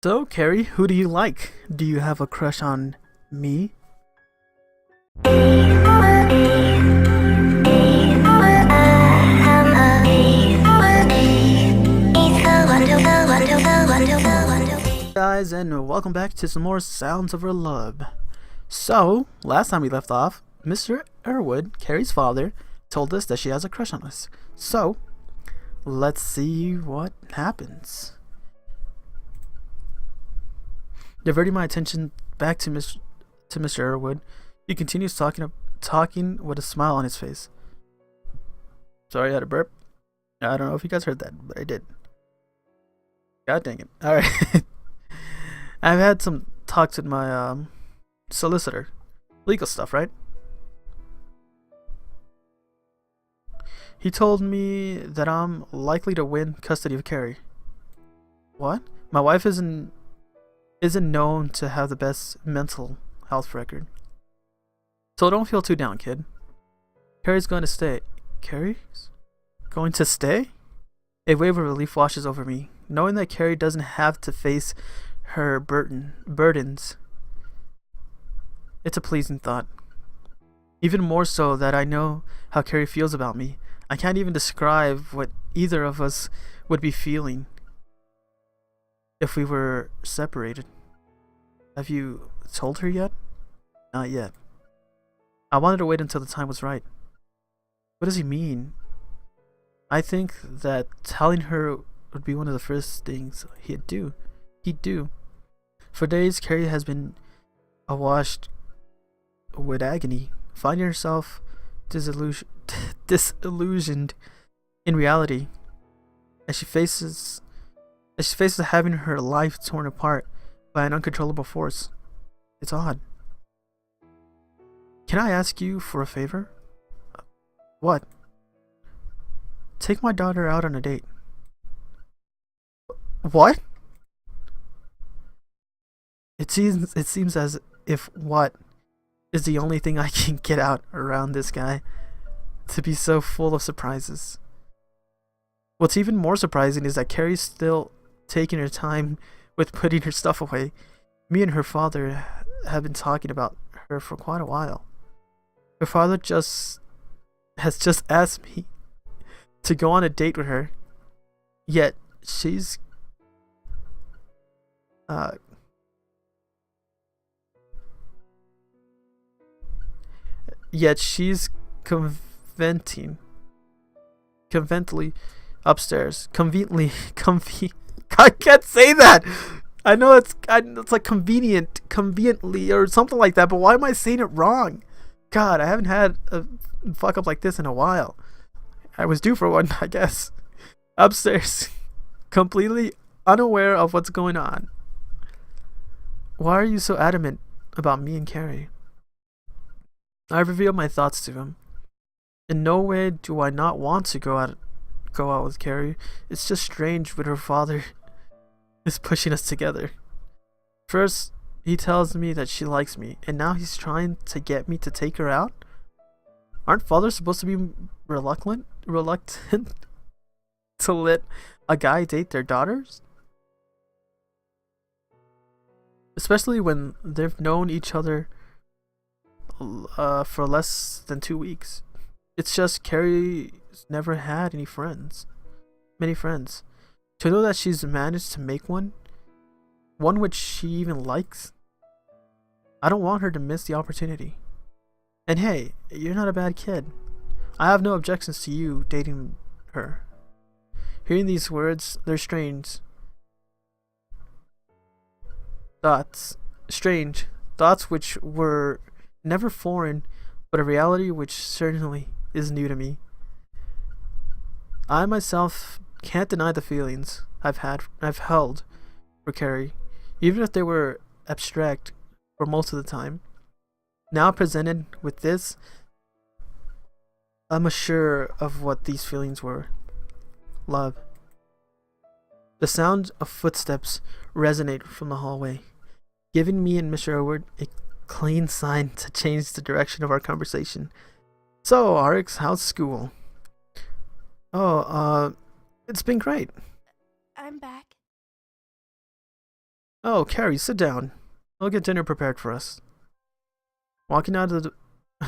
So, Carrie, who do you like? Do you have a crush on me? Guys, and welcome back to some more Sounds of Her Love. So, last time we left off, Mr. Erwood, Carrie's father, told us that she has a crush on us. So, let's see what happens. Diverting my attention back to Mr. Erwood, he continues talking with a smile on his face. Sorry, I had a burp. I don't know if you guys heard that, but I did. God dang it. Alright. I've had some talks with my solicitor. Legal stuff, right? He told me that I'm likely to win custody of Carrie. What? My wife isn't known to have the best mental health record. So don't feel too down, kid. Carrie's going to stay. Carrie's going to stay? A wave of relief washes over me, knowing that Carrie doesn't have to face her burdens. It's a pleasing thought. Even more so that I know how Carrie feels about me. I can't even describe what either of us would be feeling if we were separated. Have you told her yet? Not yet. I wanted to wait until the time was right. What does he mean? I think that telling her would be one of the first things he'd do. For days, Carrie has been awash with agony, finding herself disillusioned in reality as she faces having her life torn apart by an uncontrollable force. It's odd. Can I ask you for a favor? What? Take my daughter out on a date. What? It seems as if what is the only thing I can get out around this guy to be so full of surprises. What's even more surprising is that Carrie's still taking her time with putting her stuff away. Me and her father have been talking about her for quite a while. Her father has just asked me to go on a date with her, yet she's conveniently upstairs. I can't say that. I know it's like conveniently or something like that, but why am I saying it wrong? God, I haven't had a fuck up like this in a while. I was due for one, I guess. Upstairs, completely unaware of what's going on. Why are you so adamant about me and Carrie? I revealed my thoughts to him. In no way do I not want to go out with Carrie. It's just strange when her father is pushing us together. First, he tells me that she likes me, and now he's trying to get me to take her out? Aren't fathers supposed to be reluctant to let a guy date their daughters? Especially when they've known each other for less than 2 weeks. It's just Carrie's never had many friends. To know that she's managed to make one which she even likes, I don't want her to miss the opportunity. And hey, you're not a bad kid. I have no objections to you dating her. Hearing these words, they're strange thoughts which were never foreign, but a reality which certainly is new to me. I myself can't deny the feelings I've held for Carrie, even if they were abstract for most of the time. Now presented with this, I'm assured of what these feelings were. Love. The sound of footsteps resonate from the hallway, giving me and Mr. Erwood a clean sign to change the direction of our conversation. So, Rx, how's school? Oh, it's been great. I'm back. Oh, Carrie, sit down. I'll get dinner prepared for us. Walking out of the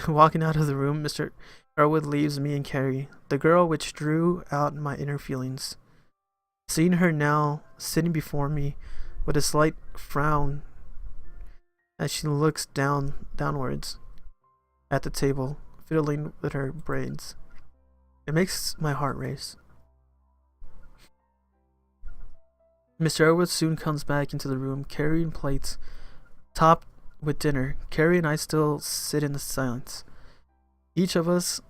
walking out of the room, Mr. Erwood leaves me and Carrie, the girl which drew out my inner feelings. Seeing her now sitting before me with a slight frown as she looks downwards at the table, fiddling with her braids, it makes my heart race. Mr. Erwood soon comes back into the room carrying plates topped with dinner. Carrie and I still sit in the silence, each of us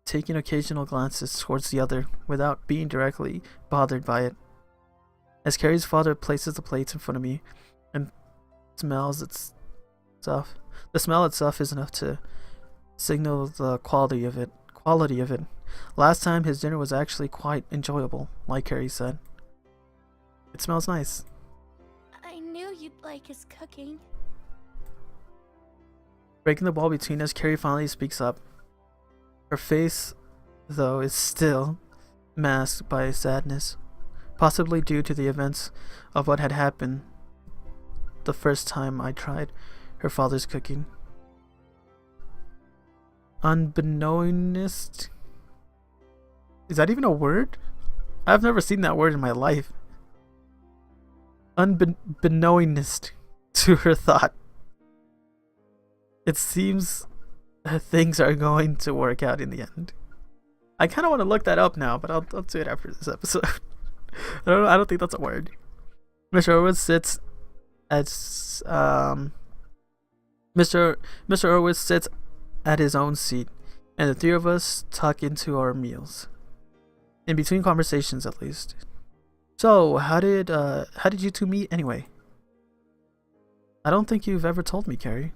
taking occasional glances towards the other without being directly bothered by it. As Carrie's father places the plates in front of me and smells its stuff, the smell itself is enough to signal the quality of it. Last time his dinner was actually quite enjoyable, like Carrie said. It smells nice. I knew you'd like his cooking. Breaking the wall between us, Carrie finally speaks up. Her face, though, is still masked by sadness, possibly due to the events of what had happened the first time I tried her father's cooking. Unbeknownst? Is that even a word? I've never seen that word in my life. Unbeknownst to her thought. It seems things are going to work out in the end. I kind of want to look that up now, but I'll do it after this episode. I don't think that's a word. Mr. Erwood sits at Mr. Erwood sits at his own seat, and the three of us tuck into our meals. In between conversations, at least. So, how did you two meet anyway? I don't think you've ever told me, Carrie.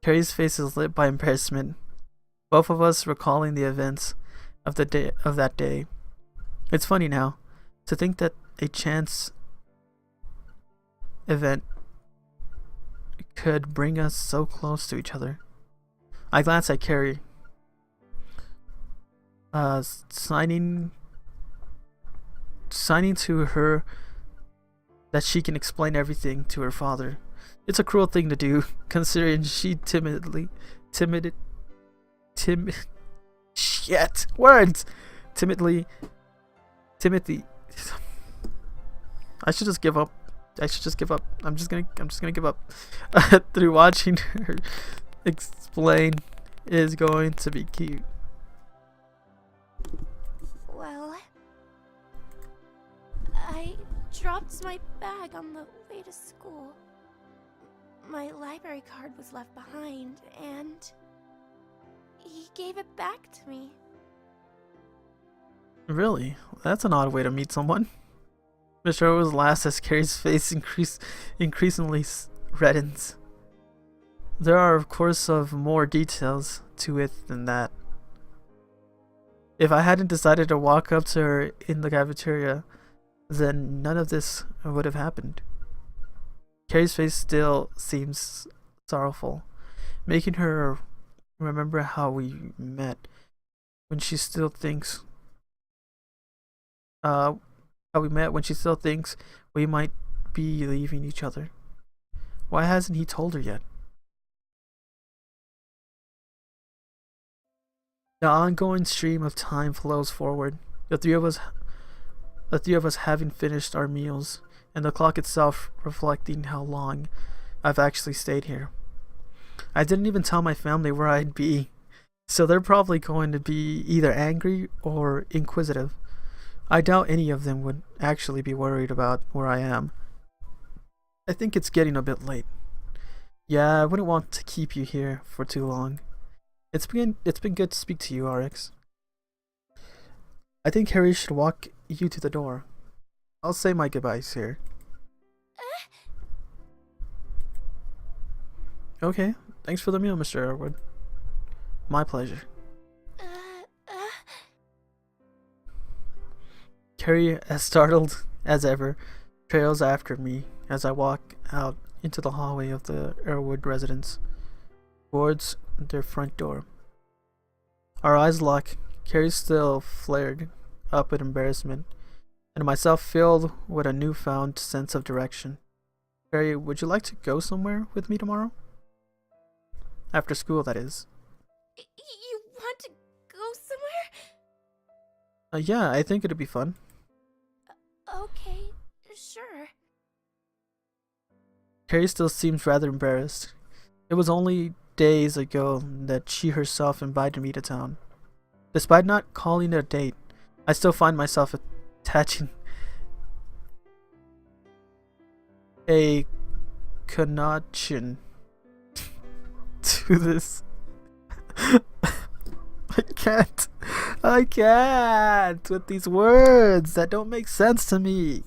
Carrie's face is lit by embarrassment, both of us recalling the events of that day. It's funny now to think that a chance event could bring us so close to each other. I glance at Carrie, signing to her that she can explain everything to her father. It's a cruel thing to do, considering she timidly I should just give up. I'm just gonna give up. Through watching her explain is going to be cute. Well, I dropped my bag on the way to school. My library card was left behind, and he gave it back to me. Really? That's an odd way to meet someone. Mr. Erwood laughs as Carrie's face increasingly reddens. There are, of course, more details to it than that. If I hadn't decided to walk up to her in the cafeteria, then none of this would have happened. Carrie's face still seems sorrowful, making her remember how we met when she still thinks we might be leaving each other. Why hasn't he told her yet? The ongoing stream of time flows forward, the three of us having finished our meals, and the clock itself reflecting how long I've actually stayed here. I didn't even tell my family where I'd be, so they're probably going to be either angry or inquisitive. I doubt any of them would actually be worried about where I am. I think it's getting a bit late. Yeah, I wouldn't want to keep you here for too long. It's been good to speak to you, Rx. I think Harry should walk you to the door. I'll say my goodbyes here. Okay, thanks for the meal, Mr. Erwood. My pleasure. Carrie, as startled as ever, trails after me as I walk out into the hallway of the Erwood residence, towards their front door. Our eyes lock. Carrie still flared up with embarrassment and myself filled with a newfound sense of direction. Carrie, would you like to go somewhere with me tomorrow? After school, that is. You want to go somewhere? Yeah, I think it'd be fun. Okay, sure. Carrie still seems rather embarrassed. It was only days ago that she herself invited me to town. Despite not calling it a date, I still find myself attaching a connotation to this. I can't with these words that don't make sense to me.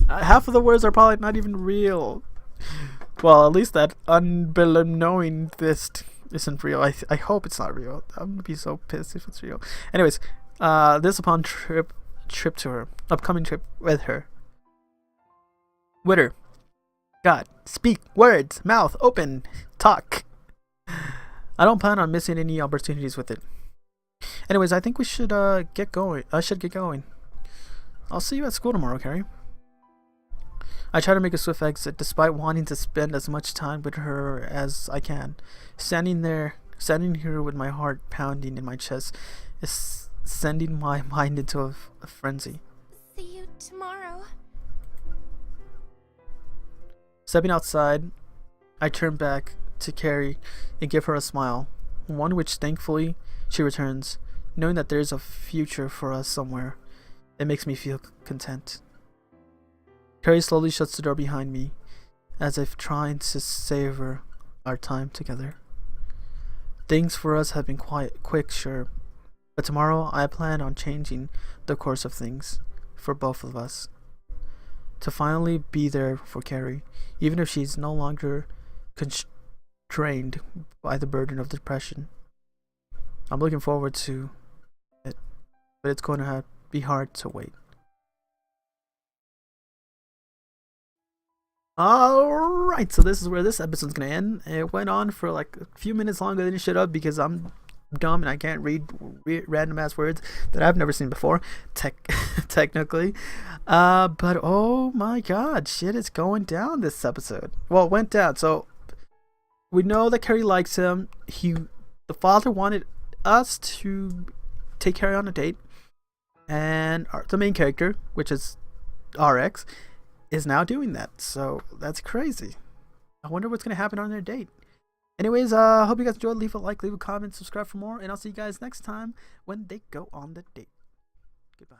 Half of the words are probably not even real. Well, at least that unbeknown this isn't real. I hope it's not real. I'm gonna be so pissed if it's real. Anyways, this upcoming trip with her. God, speak words, mouth open, talk. I don't plan on missing any opportunities with it. Anyways, I think we should get going. I should get going. I'll see you at school tomorrow, Carrie. I try to make a swift exit, despite wanting to spend as much time with her as I can. Standing here with my heart pounding in my chest is sending my mind into a frenzy. See you tomorrow. Stepping outside, I turn back to Carrie and give her a smile, one which thankfully she returns, knowing that there's a future for us somewhere. It makes me feel content. Carrie slowly shuts the door behind me, as if trying to savor our time together. Things for us have been quick, sure, but tomorrow I plan on changing the course of things for both of us. To finally be there for Carrie, even if she's no longer constrained by the burden of depression. I'm looking forward to it, but it's going to be hard to wait. Alright, so this is where this episode's gonna end. It went on for like a few minutes longer than it should have because I'm dumb and I can't read random ass words that I've never seen before, technically. But oh my god, shit is going down this episode. Well, it went down. So we know that Carrie likes him. The father wanted us to take Carrie on a date, and the main character, which is RX, is now doing that. So that's crazy. I wonder what's gonna happen on their date. Anyways, hope you guys enjoyed. Leave a like, leave a comment, subscribe for more, and I'll see you guys next time when they go on the date. Goodbye.